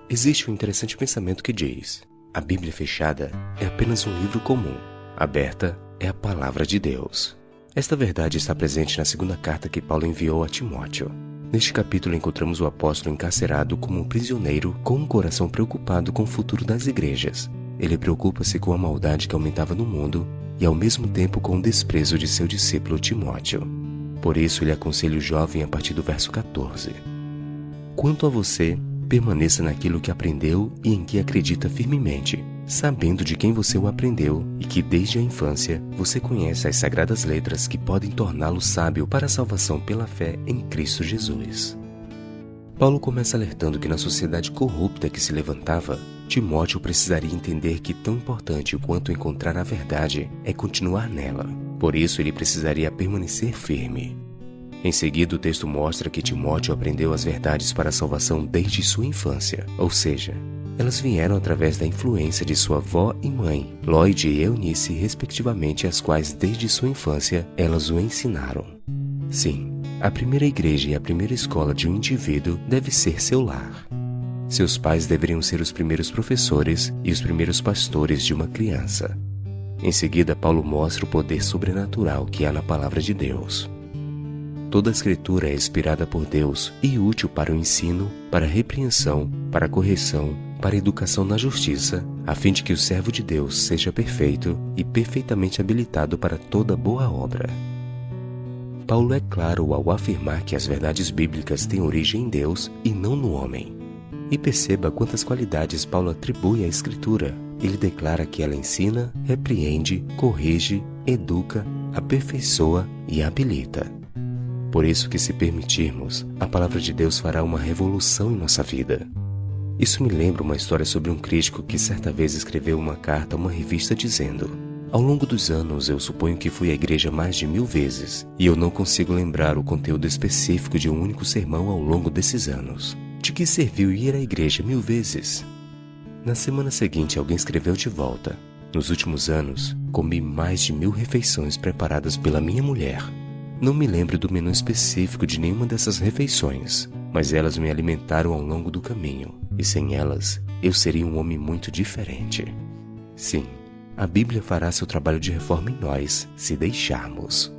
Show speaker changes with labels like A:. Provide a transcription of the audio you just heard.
A: Existe um interessante pensamento que diz: a Bíblia fechada é apenas um livro comum, aberta é a palavra de Deus. Esta verdade está presente na segunda carta que Paulo enviou a Timóteo. Neste capítulo encontramos o apóstolo encarcerado como um prisioneiro com um coração preocupado com o futuro das igrejas. Ele preocupa-se com a maldade que aumentava no mundo e ao mesmo tempo com o desprezo de seu discípulo Timóteo. Por isso ele aconselha o jovem a partir do verso 14. Quanto a você, permaneça naquilo que aprendeu e em que acredita firmemente, sabendo de quem você o aprendeu e que desde a infância você conhece as sagradas letras que podem torná-lo sábio para a salvação pela fé em Cristo Jesus. Paulo começa alertando que na sociedade corrupta que se levantava, Timóteo precisaria entender que tão importante quanto encontrar a verdade é continuar nela. Por isso ele precisaria permanecer firme. Em seguida, o texto mostra que Timóteo aprendeu as verdades para a salvação desde sua infância, ou seja, elas vieram através da influência de sua avó e mãe, Lloyd e Eunice, respectivamente, as quais desde sua infância elas o ensinaram. Sim, a primeira igreja e a primeira escola de um indivíduo deve ser seu lar. Seus pais deveriam ser os primeiros professores e os primeiros pastores de uma criança. Em seguida, Paulo mostra o poder sobrenatural que há na palavra de Deus. Toda a Escritura é inspirada por Deus e útil para o ensino, para a repreensão, para a correção, para a educação na justiça, a fim de que o servo de Deus seja perfeito e perfeitamente habilitado para toda boa obra. Paulo é claro ao afirmar que as verdades bíblicas têm origem em Deus e não no homem. E perceba quantas qualidades Paulo atribui à Escritura. Ele declara que ela ensina, repreende, corrige, educa, aperfeiçoa e habilita. Por isso que, se permitirmos, a palavra de Deus fará uma revolução em nossa vida. Isso me lembra uma história sobre um crítico que certa vez escreveu uma carta a uma revista dizendo: ao longo dos anos eu suponho que fui à igreja mais de 1000 vezes, e eu não consigo lembrar o conteúdo específico de um único sermão ao longo desses anos. De que serviu ir à igreja 1000 vezes? Na semana seguinte alguém escreveu de volta: nos últimos anos, comi mais de 1000 refeições preparadas pela minha mulher. Não me lembro do menu específico de nenhuma dessas refeições, mas elas me alimentaram ao longo do caminho, e sem elas, eu seria um homem muito diferente. Sim, a Bíblia fará seu trabalho de reforma em nós, se deixarmos.